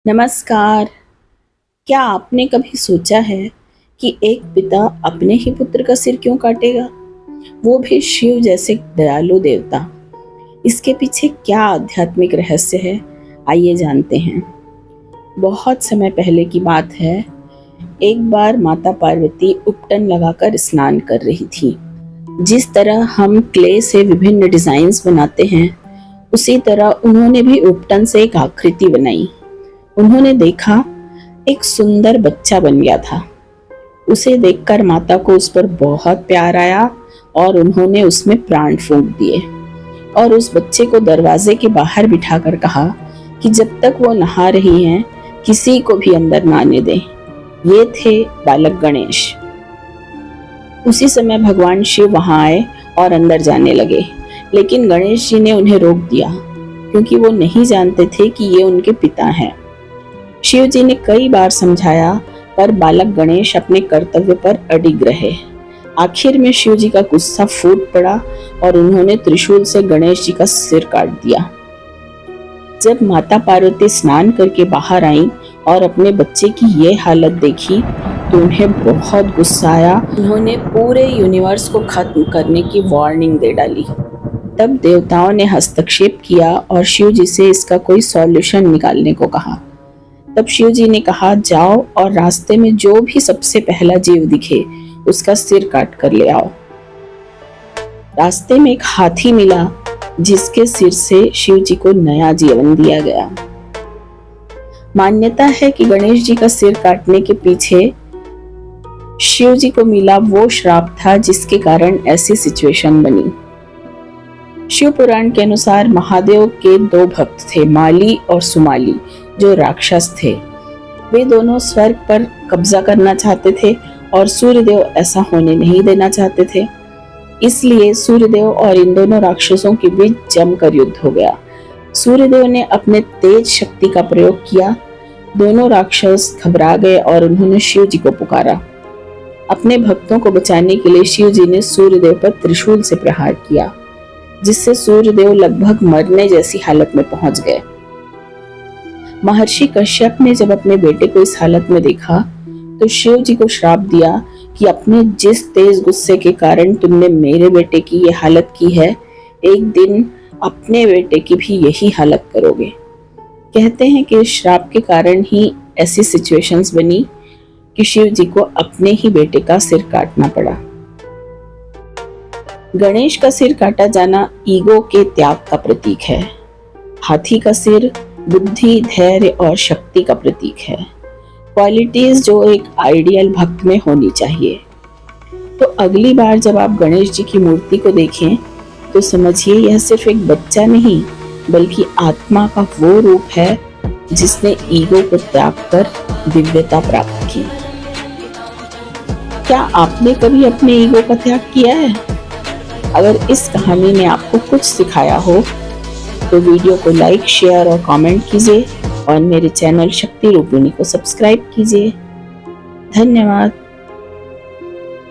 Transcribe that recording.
नमस्कार। क्या आपने कभी सोचा है कि एक पिता अपने ही पुत्र का सिर क्यों काटेगा, वो भी शिव जैसे दयालु देवता। इसके पीछे क्या आध्यात्मिक रहस्य है, आइए जानते हैं। बहुत समय पहले की बात है। एक बार माता पार्वती उपटन लगाकर स्नान कर रही थी। जिस तरह हम क्ले से विभिन्न डिजाइन्स बनाते हैं, उसी तरह उन्होंने भी उपटन से एक आकृति बनाई। उन्होंने देखा एक सुंदर बच्चा बन गया था। उसे देखकर माता को उस पर बहुत प्यार आया और उन्होंने उसमें प्राण फूंक दिए और उस बच्चे को दरवाजे के बाहर बिठाकर कहा कि जब तक वो नहा रही हैं, किसी को भी अंदर ना आने दें। ये थे बालक गणेश। उसी समय भगवान शिव वहां आए और अंदर जाने लगे, लेकिन गणेश जी ने उन्हें रोक दिया क्योंकि वो नहीं जानते थे कि ये उनके पिता हैं। शिव जी ने कई बार समझाया, पर बालक गणेश अपने कर्तव्य पर अडिग रहे। आखिर में शिव जी का गुस्सा फूट पड़ा और उन्होंने त्रिशूल से गणेश जी का सिर काट दिया। जब माता पार्वती स्नान करके बाहर आईं और अपने बच्चे की ये हालत देखी तो उन्हें बहुत गुस्सा आया। उन्होंने पूरे यूनिवर्स को खत्म करने की वार्निंग दे डाली। तब देवताओं ने हस्तक्षेप किया और शिव जी से इसका कोई सॉल्यूशन निकालने को कहा। तब शिव जी ने कहा, जाओ और रास्ते में जो भी सबसे पहला जीव दिखे उसका सिर काट कर ले आओ। रास्ते में एक हाथी मिला जिसके सिर से शिव जी को नया जीवन दिया गया। मान्यता है कि गणेश जी का सिर काटने के पीछे शिव जी को मिला वो श्राप था जिसके कारण ऐसी सिचुएशन बनी। शिव पुराण के अनुसार महादेव के दो भक्त थे, माली और सुमाली, जो राक्षस थे। वे दोनों स्वर्ग पर कब्जा करना चाहते थे और सूर्यदेव ऐसा होने नहीं देना चाहते थे। इसलिए सूर्यदेव और इन दोनों राक्षसों के बीच जमकर युद्ध हो गया। सूर्यदेव ने अपने तेज शक्ति का प्रयोग किया। दोनों राक्षस घबरा गए और उन्होंने शिव जी को पुकारा। अपने भक्तों को बचाने के लिए शिव जी ने सूर्यदेव पर त्रिशूल से प्रहार किया, जिससे सूर्यदेव लगभग मरने जैसी हालत में पहुंच गए। महर्षि कश्यप ने जब अपने बेटे को इस हालत में देखा तो शिव जी को श्राप दिया कि अपने जिस तेज गुस्से के कारण तुमने मेरे बेटे की ये हालत की है, एक दिन अपने बेटे की भी यही हालत करोगे। कहते हैं कि इस श्राप के कारण ही ऐसी सिचुएशंस बनी कि शिव जी को अपने ही बेटे का सिर काटना पड़ा। गणेश का सिर काटा जाना ईगो के त्याग का प्रतीक है। हाथी का सिर बुद्धि, धैर्य और शक्ति का प्रतीक है, क्वालिटीज जो एक आइडियल भक्त में होनी चाहिए। तो अगली बार जब आप गणेश जी की मूर्ति को देखें तो समझिए यह सिर्फ एक बच्चा नहीं, बल्कि आत्मा का वो रूप है जिसने ईगो को त्याग कर दिव्यता प्राप्त की। क्या आपने कभी अपने ईगो का त्याग किया है? अगर इस कहानी ने आपको कुछ सिखाया हो तो वीडियो को लाइक, शेयर और कमेंट कीजिए और मेरे चैनल शक्ति रूपिणी को सब्सक्राइब कीजिए। धन्यवाद।